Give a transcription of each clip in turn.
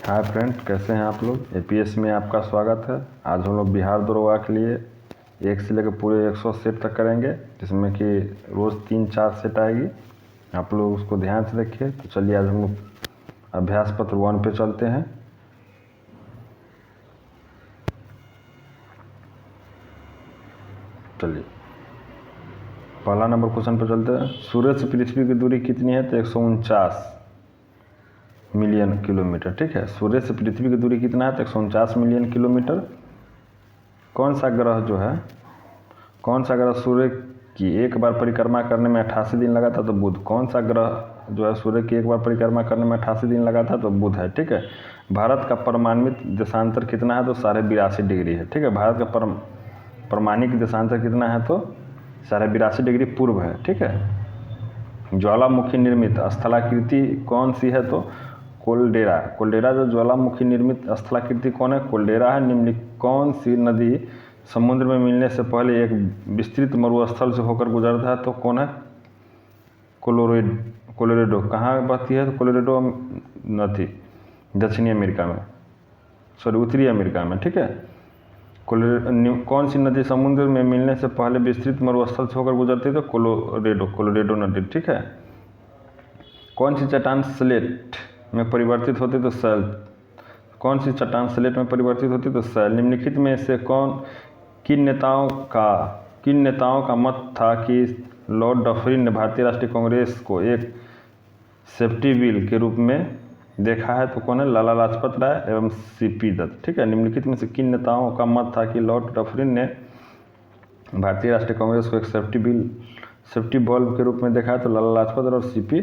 Hi friend, कैसे हैं आप लोग। एपीएस में आपका स्वागत है। आज हम लोग बिहार दरोगा के लिए 1 से लेकर पूरे 100 सेट तक करेंगे, जिसमें कि रोज़ 3-4 सेट आएगी। आप लोग उसको ध्यान से देखिए। तो चलिए आज हम लोग अभ्यास पत्र 1 पे चलते हैं। चलिए पहला नंबर क्वेश्चन पर चलते हैं। सूरज से पृथ्वी की दूरी कितनी है? तो 149 मिलियन किलोमीटर। ठीक है, सूर्य से पृथ्वी की दूरी कितना है? तो 149 मिलियन किलोमीटर। कौन सा ग्रह सूर्य की एक बार परिक्रमा करने में 88 दिन लगा था? तो बुध। कौन सा ग्रह जो है सूर्य की एक बार परिक्रमा करने में 88 दिन लगा था? तो बुध है। ठीक है। भारत का परमाणिक देशांतर कितना है? तो 82.5 डिग्री है। ठीक है, भारत का परमाणिक देशांतर कितना है? तो 82.5 डिग्री पूर्व है। ठीक है। ज्वालामुखी निर्मित स्थलाकृति कौन सी है? तो कोल्डेरा जो ज्वालामुखी निर्मित स्थलाकृति कौन है? कोल्डेरा है। निम्नलिखित कौन सी नदी समुद्र में मिलने से पहले एक विस्तृत मरुस्थल से होकर गुजरता है? तो कौन है? कोलोरेडो। कहाँ बहती है? तो कोलोरेडो नदी दक्षिणी अमेरिका में, उत्तरी अमेरिका में। ठीक है। कौन सी नदी समुद्र में मिलने से पहले विस्तृत मरुस्थल से होकर गुजरती है? तो कोलोरेडो नदी। ठीक है। कौन सी चट्टान स्लेट में परिवर्तित होती? तो शैल। कौन सी चट्टान स्लेट में परिवर्तित होती? तो शैल। निम्नलिखित में से किन नेताओं का मत था कि लॉर्ड डफरिन ने भारतीय राष्ट्रीय कांग्रेस को एक सेफ्टी बिल के रूप में देखा है? तो कौन है? लाला लाजपत राय एवं सीपी दत्त। ठीक है। निम्नलिखित में से किन नेताओं का मत था कि लॉर्ड डफरिन ने भारतीय राष्ट्रीय कांग्रेस को एक सेफ्टी बल्ब के रूप में देखा है? तो लाला लाजपत और सीपी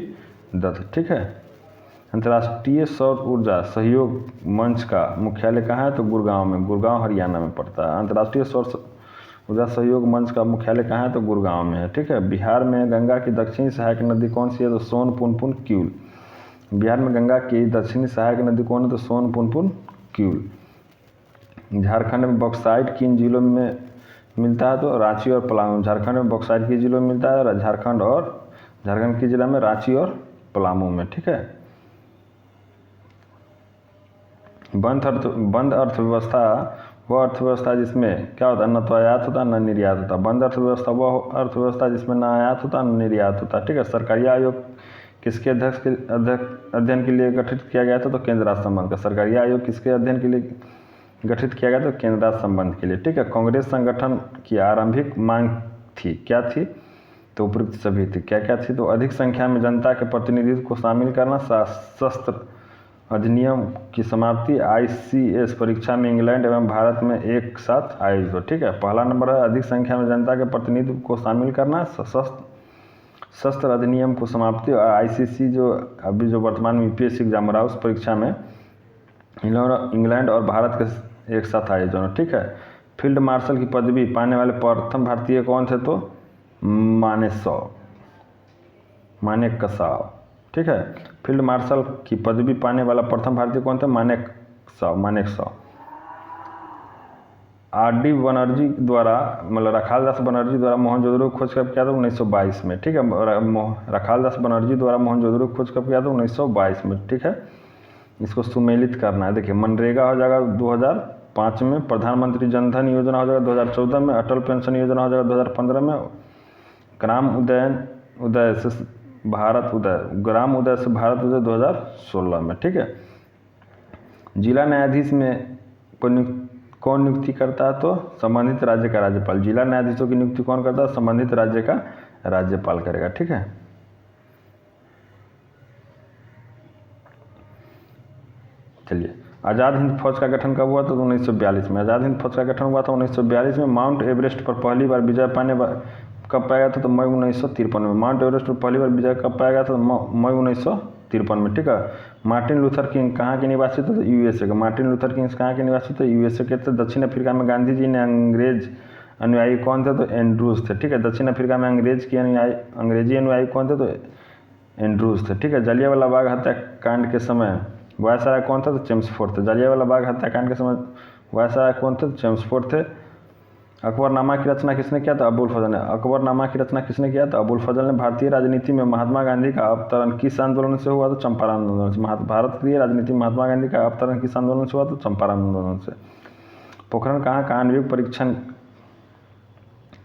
दत्त। ठीक है। अंतर्राष्ट्रीय सौर ऊर्जा सहयोग मंच का मुख्यालय कहाँ है? तो गुड़गांव हरियाणा में पड़ता है। अंतर्राष्ट्रीय सौर ऊर्जा सहयोग मंच का मुख्यालय कहाँ है? तो गुड़गांव में है। ठीक है। बिहार में गंगा की दक्षिणी सहायक नदी कौन सी है? तो सोन, पुनपुन, क्यूल। बिहार में गंगा की दक्षिणी सहायक नदी कौन है? तो सोन, पुनपुन, क्यूल। झारखंड में बॉक्साइट किन जिलों में मिलता है? तो रांची और पलामू। झारखंड में बॉक्साइट किस जिलों में मिलता है? झारखंड के जिला में रांची और पलामू में। ठीक है। बंद अर्थव्यवस्था वह अर्थव्यवस्था जिसमें क्या होता है? न तो आयात होता न निर्यात होता। बंद अर्थव्यवस्था वह अर्थव्यवस्था जिसमें न आयात होता न निर्यात होता। ठीक है। सरकारी आयोग किसके अध्ययन के लिए गठित किया गया था? तो केंद्र राज्य संबंध का। सरकारी आयोग किसके अध्ययन के लिए गठित किया गया? तो केंद्र राज्य संबंध के लिए। ठीक है। कांग्रेस संगठन की आरंभिक मांग थी, क्या थी? तो उपयुक्त सभी थी। क्या थी? तो अधिक संख्या में जनता के प्रतिनिधित्व को शामिल करना, सशस्त्र अधिनियम की समाप्ति, ICS परीक्षा में इंग्लैंड एवं भारत में एक साथ आयोजित हो। ठीक है। पहला नंबर है अधिक संख्या में जनता के प्रतिनिधित्व को शामिल करना, सशस्त्र अधिनियम को समाप्ति, और ICC जो वर्तमान में UPSC एग्जाम हो रहा है उस परीक्षा में इंग्लैंड और भारत के एक साथ आयोजन हो। ठीक है। फील्ड मार्शल की पदवी पाने वाले प्रथम भारतीय कौन थे? तो मानेकशॉ। ठीक है। फील्ड मार्शल की पदवी पाने वाला प्रथम भारतीय कौन था? मानेकशॉ। RD बनर्जी द्वारा रखाल दास बनर्जी द्वारा मोहनजोदड़ो खोज कब किया था? 1922 में। ठीक है। रखाल दास बनर्जी द्वारा मोहनजोदड़ो खोज कब किया था? 1922 में। ठीक है। इसको सुमेलित करना है। देखिए, मनरेगा हो जाएगा 2005 में, प्रधानमंत्री जनधन योजना हो जाएगा 2014 में, अटल पेंशन योजना हो जाएगा 2015 में, ग्राम उदय से भारत उदय 2016 में। ठीक है। जिला न्यायाधीश में कौन नियुक्ति करता है? तो संबंधित राज्य का राज्यपाल। जिला न्यायाधीशों की नियुक्ति कौन करता है? संबंधित राज्य का राज्यपाल करेगा। ठीक है। चलिए, आज़ाद हिंद फौज का गठन कब हुआ? तो 1942 में। आज़ाद हिंद फौज का गठन हुआ था 1942 में। माउंट एवरेस्ट पर पहली बार विजय कब पाया गया था? तो मई 1953 में। माउंट एवरेस्ट पर पहली बार विजय कब पाया गया था? मई 1953 में। ठीक है। मार्टिन लूथर किंग कहाँ के निवासी थे? तो USA के। मार्टिन लूथर किंग कहाँ के निवासी थे? USA के थे। दक्षिण अफ्रीका में गांधी जी ने अंग्रेज अनुयायी कौन थे? तो एंड्रूज थे। ठीक है। दक्षिण अफ्रीका में अंग्रेजी अनुयायी कौन थे? तो एंड्रूज थे। ठीक है। जलियांवाला बाग हत्याकांड के समय वायसराय कौन था? तो चेम्सफोर्ड थे। जलियांवाला बाग हत्याकांड के समय वायसराय कौन थे? तो चेम्सफोर्ड थे। अकबरनामा की रचना किसने किया था? अबुल फजल ने। अकबरनामा की रचना किसने किया था? अबुल फजल ने। भारतीय राजनीति में महात्मा गांधी का अवतरण किस आंदोलन से हुआ? तो चंपारण आंदोलन से। भारतीय राजनीति में महात्मा गांधी का अवतरण किस आंदोलन से हुआ? तो चंपारण आंदोलन से। पोखरण कहाँ का आणविक परीक्षण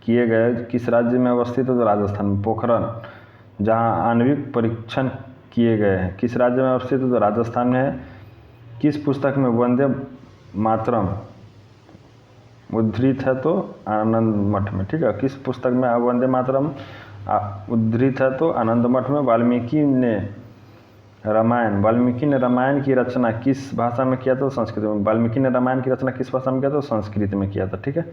किए गए? किस राज्य में अवस्थित है? तो राजस्थान में। पोखरण जहाँ आणविक परीक्षण किए गए हैं किस राज्य में अवस्थित है? तो राजस्थान में है। किस पुस्तक में वंदे मातरम उद्धृत है? तो आनंद मठ में। ठीक है, किस पुस्तक में वंदे मातरम उद्धृत है? तो आनंद मठ में। वाल्मीकि ने रामायण की रचना किस भाषा में किया? तो संस्कृत में। वाल्मीकि ने रामायण की रचना किस भाषा में किया? तो संस्कृत में किया था। ठीक है।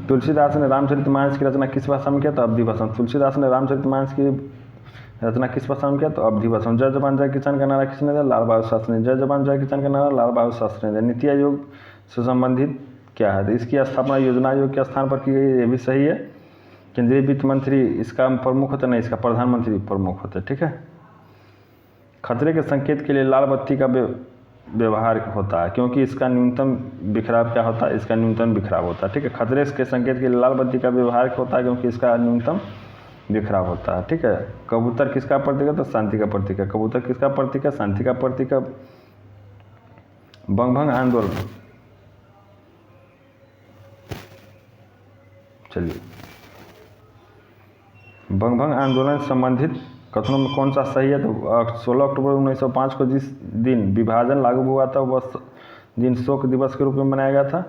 तुलसीदास ने रामचरितमानस की रचना किस भाषा में किया? तो अवधी भाषा में। तुलसीदास ने रामचरितमानस की रचना किस भाषा में किया? तो अवधी भाषा में। जय जवान जय किसान का नारा किसने दिया? लाल बहादुर शास्त्री ने। जय जवान जय किसान का नारा लाल बहादुर शास्त्री ने। नीति आयोग से संबंधित क्या है? तो इसकी स्थापना योजना आयोग के स्थान पर की गई, ये भी सही है। केंद्रीय वित्त मंत्री इसका प्रमुख होता नहीं, इसका प्रधानमंत्री प्रमुख होता है। ठीक है। खतरे के संकेत के लिए लाल बत्ती का व्यवहार होता है क्योंकि इसका न्यूनतम बिखराव क्या होता है? इसका न्यूनतम बिखराव होता है। ठीक है। खतरे के संकेत के लिए लाल बत्ती का व्यवहार होता है क्योंकि इसका न्यूनतम बिखराव होता है। ठीक है। कबूतर किसका प्रतीक है? तो शांति का प्रतीक है। कबूतर किसका प्रतीक है? शांति का प्रतीक है। बंगभंग आंदोलन, चलिए, बंगभंग आंदोलन संबंधित कथनों में कौन सा सही है? तो 16 अक्टूबर 1905 को जिस दिन विभाजन लागू हुआ था वह दिन शोक दिवस के रूप में मनाया गया था,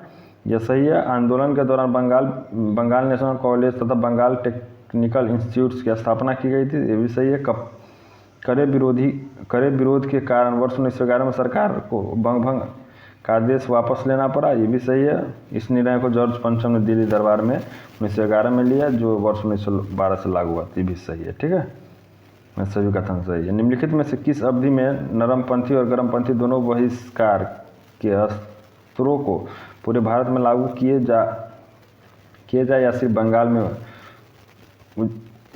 यह सही है। आंदोलन के दौरान बंगाल नेशनल कॉलेज तथा बंगाल टेक्निकल इंस्टीट्यूट की स्थापना की गई थी, ये भी सही है। कड़े विरोध के कारण वर्ष 1911 में सरकार को बंगभंग का आदेश वापस लेना पड़ा, ये भी सही है। इस निर्णय को जॉर्ज पंचम ने दिल्ली दरबार में 1911 में लिया जो वर्ष 1912 से लागू हुआ, ये भी सही है। ठीक है, सभी कथन सही है। निम्नलिखित में से किस अवधि में नरमपंथी और गर्मपंथी दोनों बहिष्कार के अस्त्रों को पूरे भारत में लागू किए जाए या सिर्फ बंगाल में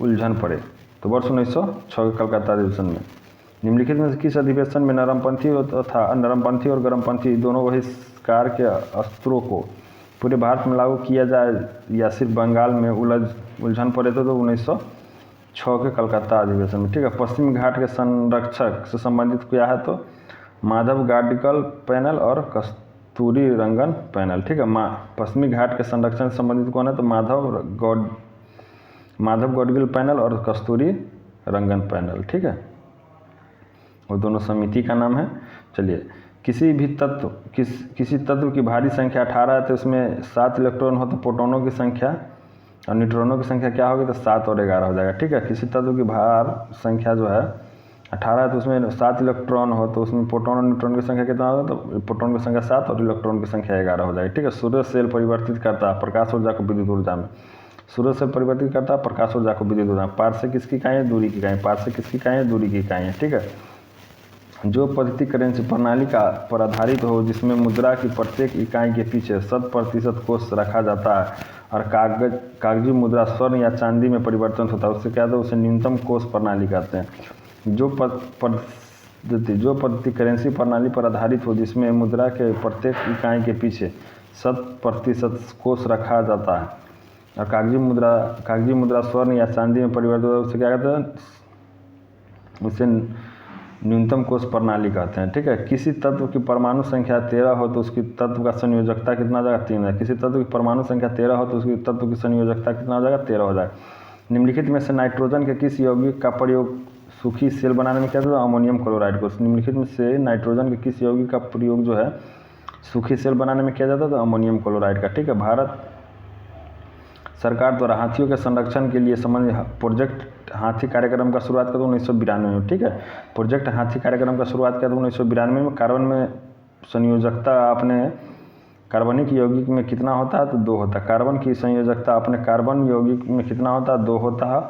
उलझन पड़े? तो वर्ष 1906 के कलकत्ता अधिवेशन में। निम्नलिखित में से किस अधिवेशन में नरमपंथी और गर्मपंथी दोनों बहिष्कार के अस्त्रों को पूरे भारत में लागू किया जाए या सिर्फ बंगाल में उलझन पड़े थे? तो 1906 के कलकत्ता अधिवेशन में। ठीक है। पश्चिमी घाट के संरक्षक से संबंधित क्या है? तो माधव गाडगिल पैनल और कस्तूरी रंगन पैनल। ठीक है। पश्चिमी घाट के संरक्षण से संबंधित कौन है? तो माधव गाडगिल पैनल और कस्तूरी रंगन पैनल। ठीक है, वो दोनों समिति का नाम है। चलिए, किसी तत्व की भारी संख्या 18 है तो इसमें 7 इलेक्ट्रॉन हो तो प्रोटॉनों की संख्या और न्यूट्रॉनों की संख्या क्या होगी? तो 7 और 11 हो जाएगा। ठीक है। किसी तत्व की भार संख्या जो है 18 है तो उसमें 7 इलेक्ट्रॉन हो तो उसमें प्रोटॉन और न्यूट्रॉन की संख्या कितना होगा? तो प्रोटॉन की संख्या 7 और इलेक्ट्रॉन की संख्या 11 हो जाएगी। ठीक है। सूर्य सेल परिवर्तित करता है प्रकाश ऊर्जा को विद्युत ऊर्जा में। सूर्य सेल परिवर्तित करता है प्रकाश ऊर्जा को विद्युत ऊर्जा में। पारसे किसकी इकाई है? दूरी की इकाई। पारसे किसकी इकाई है? दूरी की इकाई है। ठीक है। जो पद्धति करेंसी प्रणाली का पर आधारित हो जिसमें मुद्रा की प्रत्येक इकाई के पीछे 100% कोष रखा जाता है और कागजी मुद्रा स्वर्ण या चांदी में परिवर्तन होता है, उससे क्या होता है? उसे न्यूनतम कोष प्रणाली कहते हैं। जो पद्धति करेंसी प्रणाली पर आधारित हो जिसमें मुद्रा के प्रत्येक इकाई के पीछे 100% कोष रखा जाता है और कागजी मुद्रा स्वर्ण या चांदी में परिवर्तित होता है, उससे क्या कहते हैं? उसे न्यूनतम कोष प्रणाली कहते हैं। ठीक है। किसी तत्व की परमाणु संख्या 13 हो तो उसकी तत्व का संयोजकता कितना हो जाएगा? 3 है। किसी तत्व की परमाणु संख्या 13 हो तो उसकी तत्व की संयोजकता कितना हो जाएगा? 13 हो जाएगा। निम्नलिखित में से नाइट्रोजन के किस यौगिक का प्रयोग सूखी सेल बनाने में किया जाता है? अमोनियम क्लोराइड को। निम्नलिखित में से नाइट्रोजन के किस यौगिक का प्रयोग जो है सूखी सेल बनाने में किया जाता है? तो अमोनियम क्लोराइड का। ठीक है। भारत सरकार द्वारा हाथियों के संरक्षण के लिए संबंधित प्रोजेक्ट हाथी कार्यक्रम का शुरुआत किया 1992 में। ठीक है। प्रोजेक्ट हाथी कार्यक्रम का शुरुआत किया 1992 में। कार्बन में संयोजकता अपने कार्बनिक यौगिक में कितना होता है? तो 2 होता है। कार्बन की संयोजकता अपने कार्बन यौगिक में कितना होता है? 2 होता है।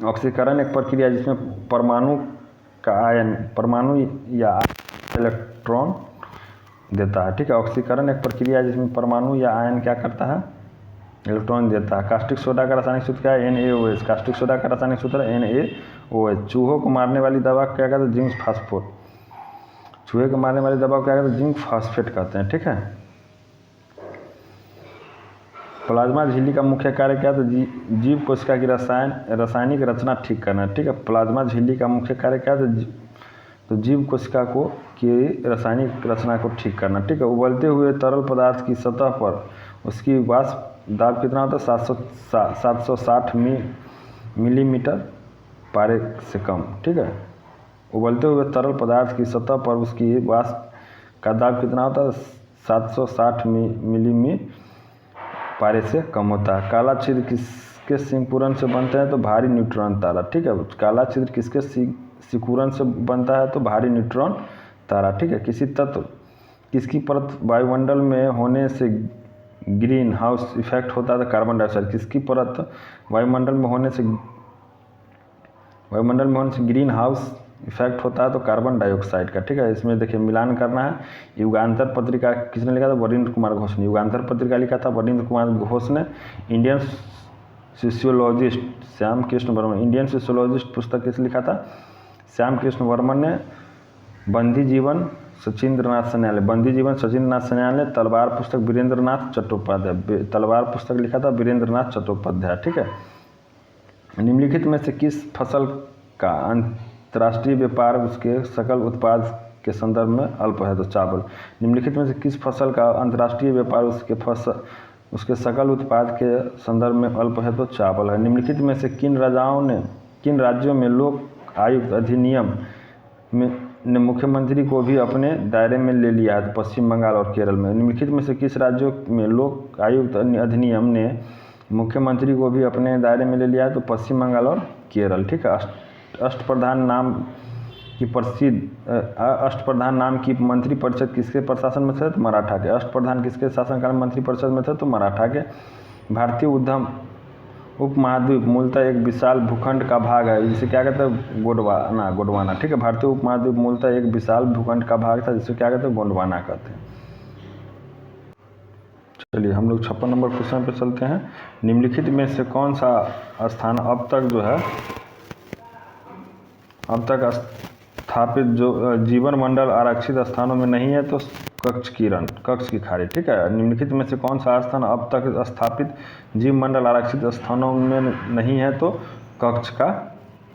ऑक्सीकरण एक प्रक्रिया जिसमें परमाणु या इलेक्ट्रॉन देता है। ठीक है। ऑक्सीकरण एक प्रक्रिया जिसमें परमाणु या आयन क्या करता है? इलेक्ट्रॉन देता है। कास्टिक सोडा का रासायनिक सूत्र क्या है? NaOH। कास्टिक सोडा का रासायनिक सूत्र है NaOH। चूहों को मारने वाली दवा क्या कहते हैं? जिंक फास्फोट। चूहे के मारने वाले दवा को क्या कहते हैं? जिंक फॉस्फेट कहते हैं, ठीक है। प्लाज्मा झिल्ली का मुख्य कार्य क्या है? तो जीव कोशिका की रासायनिक रचना ठीक करना, ठीक है। प्लाज्मा झिल्ली का मुख्य कार्य क्या है? तो जीव कोशिका की रासायनिक रचना को ठीक करना, ठीक है। उबलते हुए तरल पदार्थ की सतह पर उसकी वाष्प दाब कितना होता है? 760 मिलीमीटर पारे से कम, ठीक है। उबलते हुए तरल पदार्थ की सतह पर उसकी वाष्प का दाब कितना होता है? 760 मिलीमीटर पारे से कम होता है। काला छिद्र किसके सिकुड़न से बनते हैं? तो भारी न्यूट्रॉन तारा, ठीक है। काला छिद्र किसके सिकुड़न से बनता है? तो भारी न्यूट्रॉन तारा, ठीक है। किसी तत्व किसकी परत वायुमंडल में होने से ग्रीन हाउस इफेक्ट होता है? तो कार्बन डाइऑक्साइड। किसकी परत वायुमंडल में होने से ग्रीन हाउस इफेक्ट होता है? तो कार्बन डाइऑक्साइड का, ठीक है। इसमें देखिए मिलान करना है। युगांतर पत्रिका किसने लिखा था? वरिंद्र कुमार घोष ने युगांतर पत्रिका लिखा था, वरिंद्र कुमार घोष ने। Indian sociologist Shyam Krishna Varman, Indian sociologist पुस्तक किसने लिखा था? श्याम कृष्ण वर्मन ने। बंदी जीवन सचिंद्रनाथ सन्याल, बंदी जीवन सचिंद्रनाथ सन्याल ने। तलवार पुस्तक वीरेंद्रनाथ चट्टोपाध्याय, तलवार पुस्तक लिखा था वीरेंद्रनाथ चट्टोपाध्याय, ठीक है। निम्नलिखित में से किस फसल का अंतर्राष्ट्रीय व्यापार उसके सकल उत्पाद के संदर्भ में अल्प है? तो चावल। निम्नलिखित में से किस फसल का अंतर्राष्ट्रीय व्यापार उसके सकल उत्पाद के संदर्भ में अल्प है? तो चावल है। निम्नलिखित में से किन राज्यों में लोक आयुक्त अधिनियम ने मुख्यमंत्री को भी अपने दायरे में ले लिया है? पश्चिम बंगाल और केरल में। निम्नलिखित में से किस राज्यों में लोक आयुक्त अधिनियम ने मुख्यमंत्री को भी अपने दायरे में ले लिया है? तो पश्चिम बंगाल और केरल, ठीक है। अष्टप्रधान नाम की मंत्री परिषद किसके प्रशासन में थे? तो मराठा के। अष्टप्रधान किसके शासनकाल में मंत्री परिषद में थे? तो मराठा के। भारतीय उपमहाद्वीप मूलतः एक विशाल भूखंड का भाग है, जिसे क्या कहते हैं? गोंडवाना, ठीक है। भारतीय उपमहाद्वीप मूलतः एक विशाल भूखंड का भाग था, जिसे क्या कहते हैं? गोंडवाना कहते हैं। चलिए हम लोग 56 नंबर क्वेश्चन पे चलते हैं। निम्नलिखित में से कौन सा स्थान अब तक स्थापित जो जीवन मंडल आरक्षित स्थानों में नहीं है? तो कक्ष की खाड़ी, ठीक है। निम्नलिखित में से कौन सा स्थान अब तक स्थापित जीव मंडल आरक्षित स्थानों में नहीं है? तो कक्ष का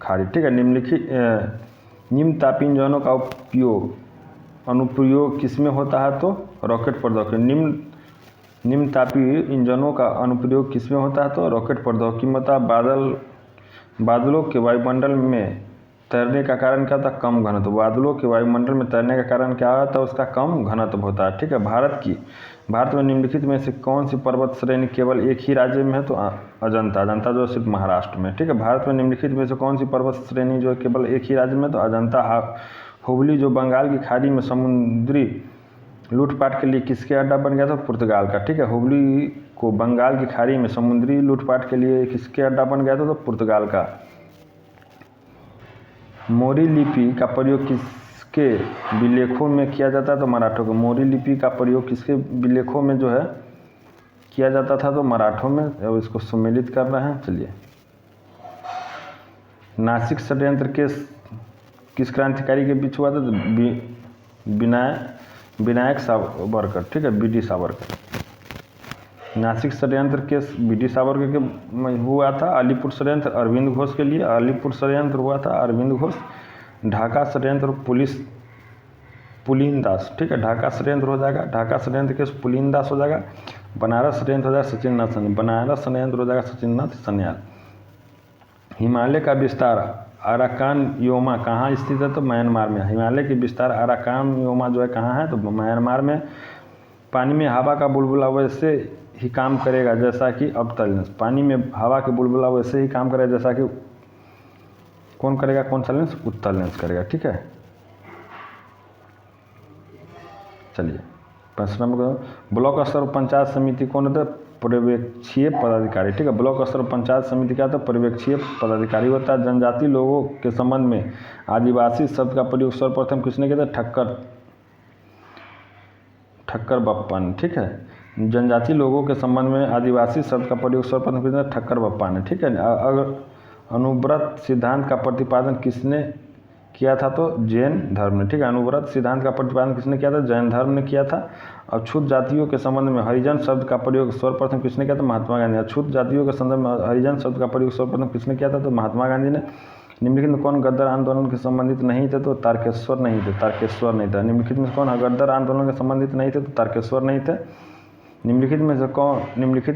खाड़ी, ठीक है। निम्न तापी इंजनों का अनुप्रयोग किसमें होता है? तो रॉकेट प्रौद्योगिकी। निम्न तापी इंजनों का अनुप्रयोग किसमें होता है? तो रॉकेट प्रौद्योगिकी में होता है। बादलों के वायुमंडल में तैरने का कारण क्या था? कम घनत्व। बादलों के वायुमंडल में तैरने का कारण क्या होता है? उसका कम घनत्व होता है, ठीक है। भारत में निम्नलिखित में से कौन सी पर्वत श्रेणी केवल एक ही राज्य में है? तो अजंता जो सिर्फ महाराष्ट्र में, ठीक है। भारत में निम्नलिखित में से कौन सी पर्वत श्रेणी जो केवल एक ही राज्य में? तो अजंता। हुबली जो बंगाल की खाड़ी में समुद्री लूटपाट के लिए किसके अड्डा बन गया था? पुर्तगाल का, ठीक है। हुबली को बंगाल की खाड़ी में समुद्री लूटपाट के लिए किसके अड्डा बन गया था? तो पुर्तगाल का। मोरी लिपि का प्रयोग किसके विलेखों में किया जाता है? तो मराठों के। मोरी लिपि का प्रयोग किसके विलेखों में जो है किया जाता था? तो मराठों में। अब इसको सम्मिलित कर रहे हैं, चलिए। नासिक षड्यंत्र किस क्रांतिकारी के बीच हुआ था? तो विनायक सावरकर, ठीक है, बीडी सावरकर। नासिक षड्यंत्र केस बीडी सावरकर के हुआ था। अलीपुर षड्यंत्र अरविंद घोष के लिए। अलीपुर षड्यंत्र हुआ था अरविंद घोष। ढाका षड्यंत्र पुलिन दास, ठीक है। ढाका षड्यंत्र हो जाएगा, ढाका षड्यंत्र केस पुलिन दास हो जाएगा। बनारस षड्यंत्र हो जाएगा सचिंद्रनाथ सन्याल। बनारस षड्यंत्र हो जाएगा सचिंद्रनाथ सन्याल। हिमालय का विस्तार अराकान योमा कहाँ स्थित है? तो म्यांमार में। हिमालय के विस्तार अराकान योमा जो है कहाँ है? तो म्यांमार में। पानी में हवा का बुलबुला वैसे ही काम करेगा जैसा कि अवतल लेंस। पानी में हवा के बुलबुला वैसे ही काम करेगा जैसा कि कौन करेगा? कौन सा लेंस? उत्तल लेंस करेगा, ठीक है। चलिए प्रश्न नंबर, ब्लॉक स्तर पंचायत समिति कौन होता है? पर्यवेक्षीय पदाधिकारी, ठीक है। ब्लॉक स्तर पंचायत समिति क्या होता है? पर्यवेक्षीय पदाधिकारी होता है। जनजाति लोगों के संबंध में आदिवासी शब्द का प्रयोग सर्वप्रथम किसने किया था? ठक्कर बप्पा ने, ठीक है। जनजाति लोगों के संबंध में आदिवासी शब्द का प्रयोग सर्वप्रथम किसने? ठक्कर बप्पा ने, ठीक है। अगर अनुव्रत सिद्धांत का प्रतिपादन किसने किया था? तो जैन धर्म ने। ठीक है, अनुव्रत सिद्धांत का प्रतिपादन किसने किया था? जैन धर्म ने किया था। अछूत जातियों के संबंध में हरिजन शब्द का प्रयोग सर्वप्रथम किसने किया था? महात्मा गांधी। अछूत जातियों के संदर्भ में हरिजन शब्द का प्रयोग सर्वप्रथम किसने किया था? तो महात्मा गांधी ने। निम्नलिखित में कौन गद्दार आंदोलन के संबंधित नहीं थे? तो तारकेश्वर नहीं थे, तारकेश्वर नहीं था। निम्नलिखित में कौन गद्दार आंदोलन के संबंधित नहीं थे? तो तारकेश्वर नहीं थे। निम्नलिखित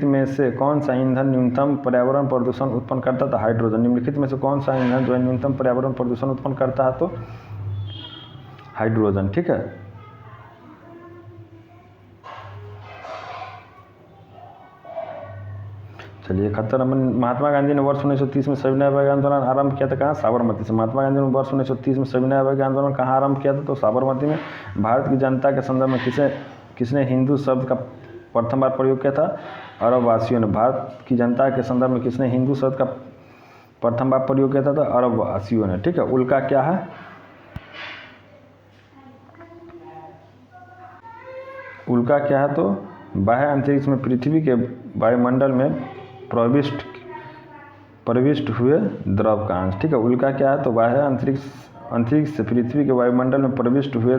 में से कौन सा ईंधन न्यूनतम पर्यावरण प्रदूषण उत्पन्न करता था? हाइड्रोजन। निम्नलिखित में से कौन सा ईंधन जो है न्यूनतम पर्यावरण प्रदूषण उत्पन्न करता है? तो हाइड्रोजन। ठीक है, चलिए 71 नंबर, महात्मा गांधी ने वर्ष 1930 में सविनय अवज्ञा आंदोलन आरंभ किया था? कहाँ? साबरमती से। महात्मा गांधी ने वर्ष 1930 में सविनय अवज्ञा आंदोलन कहाँ आरंभ किया था? तो साबरमती में। भारत की जनता के संदर्भ में किसने हिंदू शब्द का प्रथम बार प्रयोग किया था? अरब वासियों ने। भारत की जनता के संदर्भ में किसने हिंदू शब्द का प्रथम बार प्रयोग किया था? तो अरब वासियों ने। ठीक है, उल्का क्या है? उल्का क्या है? तो बाह्य अंतरिक्ष में पृथ्वी के वायुमंडल में प्रविष्ट हुए द्रव का अंश। ठीक है, उल्का क्या है? तो बाह्य अंतरिक्ष से पृथ्वी के वायुमंडल में प्रविष्ट हुए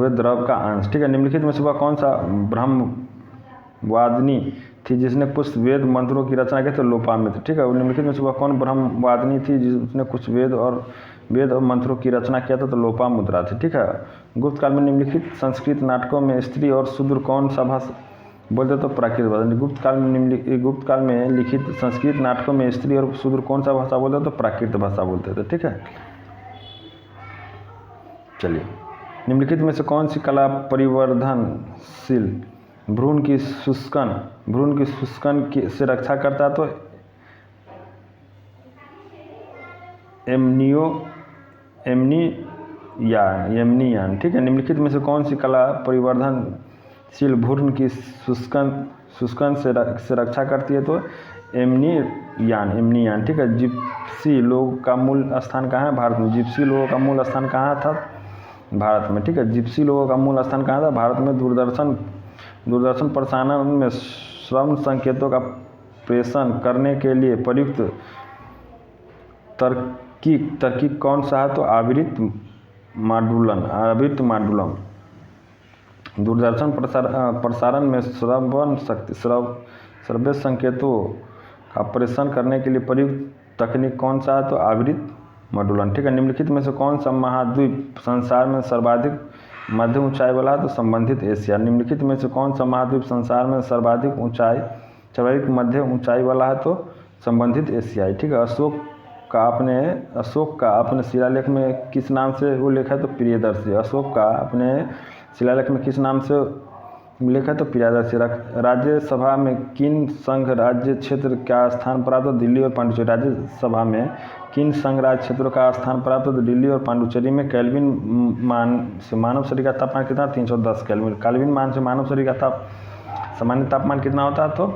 द्रव का अंश। ठीक है, निम्नलिखित में से वह कौन सा ब्रह्मवादिनी थी जिसने कुछ वेद मंत्रों की रचना की? तो लोपामुद्रा। ठीक है, निम्नलिखित में से वह कौन ब्रह्मवादिनी थी जिसने कुछ वेद और मंत्रों की रचना किया था? तो लोपामुद्रा थी। ठीक है, गुप्त काल में निम्नलिखित संस्कृत नाटकों में स्त्री और शूद्र कौन सा भाषा बोलते? तो प्राकृत भाषा। गुप्त काल में लिखित संस्कृत नाटकों में स्त्री और शूद्र कौन सा भाषा बोलते? तो प्राकृत भाषा बोलते थे। ठीक है, चलिए, निम्नलिखित में से कौन सी कला परिवर्धनशील भ्रूण की शुष्कन से रक्षा करता है? तो एमनीयान। ठीक है, निम्नलिखित में से कौन सी कला परिवर्धनशील भ्रूण की शुष्कन से रक्षा करती है? तो एमनीयान। ठीक है, जिप्सी लोगों का मूल स्थान कहाँ है? भारत में। जिप्सी लोगों का मूल स्थान कहाँ था? भारत में। ठीक है, जिप्सी लोगों का मूल स्थान कहाँ था? भारत में। दूरदर्शन प्रसारण में श्रवण संकेतों का प्रेषण करने के लिए प्रयुक्त तरकीब कौन सा है? तो आवृत्त मॉड्यूलम। दूरदर्शन प्रसारण में श्रव्य संकेतों का प्रेषण करने के लिए प्रयुक्त तकनीक कौन सा है? तो आवृत्त मॉड्यूलन। ठीक है, निम्नलिखित में से कौन सा महाद्वीप संसार में सर्वाधिक मध्यम ऊंचाई वाला है? तो संबंधित एशिया। निम्नलिखित में से कौन सा महाद्वीप संसार में सर्वाधिक मध्यम ऊंचाई वाला है? तो संबंधित एशियाई। ठीक है, अशोक का अपने शिलालेख में किस नाम से उल्लेख है? तो प्रियदर्शी। अशोक का अपने शिलालेख में किस नाम से उल्लेख है? तो प्रियदर्शी। राज्यसभा में किन संघ राज्य क्षेत्र का स्थान प्राप्त? दिल्ली और पांडुचेरी। राज्यसभा में किन संघ राज्य क्षेत्रों का स्थान प्राप्त? दिल्ली और पांडुचेरी में। केल्विन मान से मानव शरीर का तापमान कितना? 310 केल्विन। केल्विन मान से मानव शरीर का सामान्य तापमान कितना होता है? तो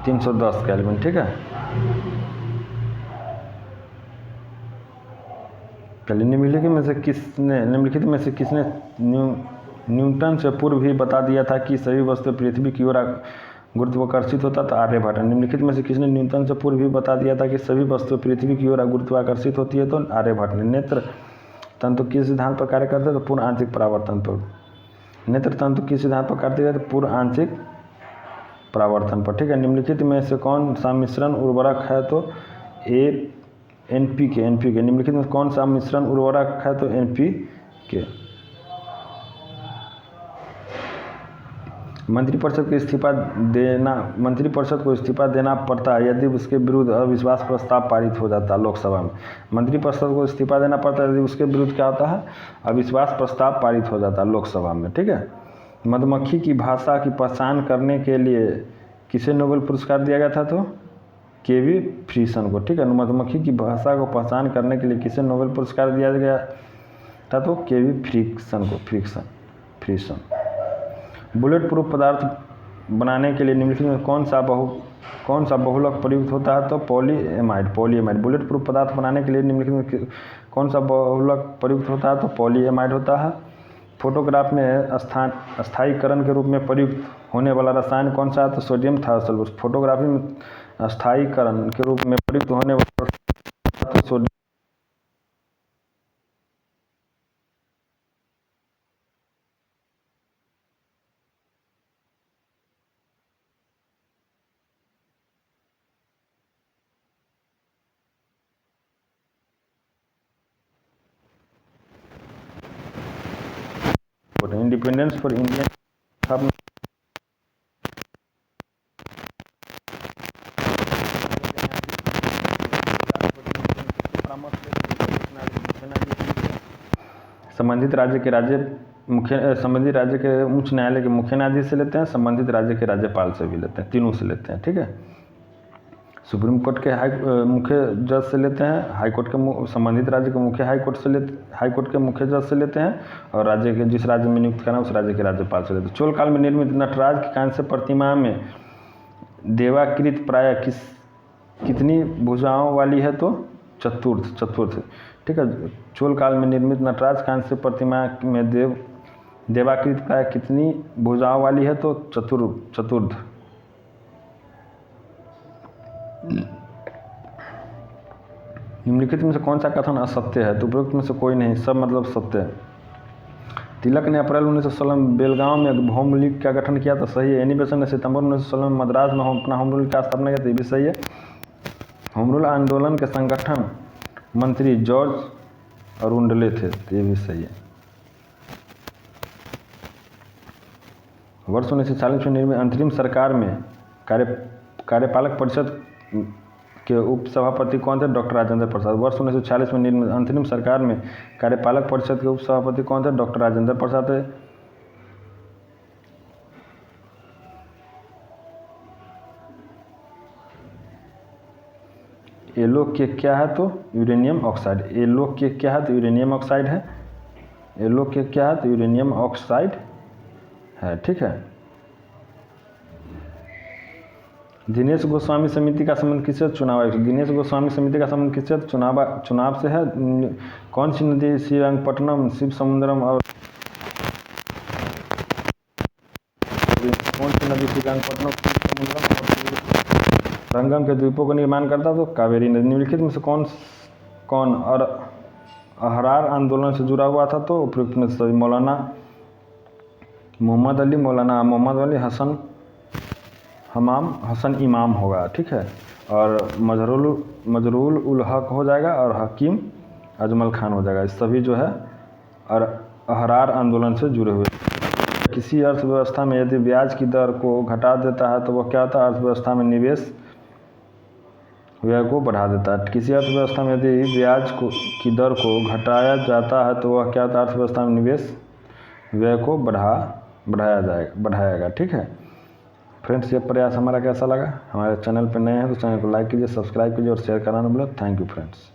310 केल्विन। ठीक है, चलिए, निम्नलिखित में से किसने न्यूटन से पूर्व ही बता दिया था कि सभी वस्तु पृथ्वी की ओर गुरुत्वाकर्षित होता? तो आर्यभट्ट। निम्नलिखित में से किसने न्यूटन से पूर्व ही बता दिया था कि सभी वस्तु पृथ्वी की ओर गुरुत्वाकर्षित होती है? तो आर्यभट्ट ने। नेत्र तंतु किस सिद्धांत पर कार्य करते? तो पूर्ण आंशिक परावर्तन पर। नेत्र तंतु किस सिद्धांत पर कार्य करते? तो पूर्ण आंशिक परावर्तन पर। ठीक है, निम्नलिखित में से कौन सा मिश्रण उर्वरक है? तो एनपीके। निम्नलिखित में कौन सा मिश्रण उर्वरक है? तो एनपीके। मंत्रिपरिषद को इस्तीफा देना पड़ता है यदि उसके विरुद्ध अविश्वास प्रस्ताव पारित हो जाता है लोकसभा में। मंत्रिपरिषद को इस्तीफा देना पड़ता है यदि उसके विरुद्ध क्या होता है? अविश्वास प्रस्ताव पारित हो जाता है लोकसभा में। ठीक है, मधुमक्खी की भाषा की पहचान करने के लिए किसे नोबेल पुरस्कार दिया गया था? तो केवी फ्रीसन को। ठीक है, मधुमक्खी की भाषा को पहचान करने के लिए किसे नोबेल पुरस्कार दिया गया था? तो केवी फ्रीसन। बुलेट प्रूफ पदार्थ बनाने के लिए निम्नलिखित में कौन सा बहुलक प्रयुक्त होता है? तो पॉलीएमाइड। बुलेट प्रूफ पदार्थ बनाने के लिए निम्नलिखित में कौन सा बहुलक प्रयुक्त होता है? तो पॉलीएमाइड होता है। फोटोग्राफ में स्थायीकरण के रूप में प्रयुक्त होने वाला रसायन कौन सा है? तो सोडियम थायोसल्फेट। फोटोग्राफी में स्थायीकरण के रूप में प्रयुक्त होने वाला तो sodium important. Independence for Indian संबंधित राज्य के उच्च न्यायालय के मुख्य न्यायाधीश से लेते हैं, संबंधित राज्य के राज्यपाल से भी लेते हैं, तीनों से लेते हैं, ठीक है। सुप्रीम कोर्ट के मुख्य जज से लेते हैं, हाई कोर्ट के संबंधित राज्य के मुख्य हाई कोर्ट के मुख्य जज से लेते हैं, और राज्य के जिस राज्य में नियुक्त करना उस राज्य के राज्यपाल से लेते हैं। चोल काल में निर्मित नटराज की कांस्य प्रतिमा में देवाकृत प्राय कितनी भुजाओं वाली है? तो चतुर्थ, ठीक है। चोल काल में निर्मित नटराज कांस्य प्रतिमा में देवाकृत प्राय कितनी भुजाओं वाली है? तो चतुर्थ। निम्नलिखित में से कौन सा कथन असत्य है? तो उपरोक्त में से कोई नहीं, सब मतलब सत्य है। तिलक ने अप्रैल 1916 में बेलगांव में होम लीग का गठन किया था, सही है। एनी बेसेंट ने सितंबर 1916 में मद्रास में अपना होम रूल का स्थापना किया था, ये भी सही है। होम रूल आंदोलन के संगठन मंत्री जॉर्ज अरुंडले थे, ये भी सही है। वर्ष 1940 में निर्मित अंतरिम सरकार में कार्यपालक परिषद के उपसभापति कौन थे? डॉक्टर राजेंद्र प्रसाद। वर्ष 1940 में निर्मित अंतरिम सरकार में कार्यपालक परिषद के उपसभापति कौन थे? डॉक्टर राजेंद्र प्रसाद थे। येलो केक क्या है? तो यूरेनियम ऑक्साइड। येलो केक क्या है? तो यूरेनियम ऑक्साइड है। येलो केक क्या है? तो यूरेनियम ऑक्साइड है, ठीक है। दिनेश गोस्वामी समिति का संबंध किससे? चुनाव आयोग से। दिनेश गोस्वामी समिति का संबंध किससे? चुनाव से है। कौन सी नदी श्रीरंगपट्टनम, शिव समुद्रम और कौन सी नदी श्रीरंगपट्टनम, शिव समुद्रम और संगम के द्वीपों का निर्माण करता? तो कावेरी नदी। निम्नलिखित में से कौन और अहरार आंदोलन से जुड़ा हुआ था? तो उपयुक्त में सभी मौलाना मोहम्मद अली, मौलाना मोहम्मद अली, हसन इमाम होगा, ठीक है। और मजरूल उल हक हो जाएगा और हकीम अजमल खान हो जाएगा। इस सभी जो है और अहरार आंदोलन से जुड़े हुए। किसी अर्थव्यवस्था में यदि ब्याज की दर को घटा देता है तो वह क्या होता है? अर्थव्यवस्था में निवेश व्यय को बढ़ा देता है। किसी अर्थव्यवस्था में यदि ब्याज की दर को घटाया जाता है तो वह क्या होता है? अर्थव्यवस्था में निवेश व्यय को बढ़ाएगा, ठीक है। फ्रेंड्स, ये प्रयास हमारा कैसा लगा? हमारे चैनल पर नए हैं तो चैनल को लाइक कीजिए, सब्सक्राइब कीजिए और शेयर करना न भूलें। Thank you friends.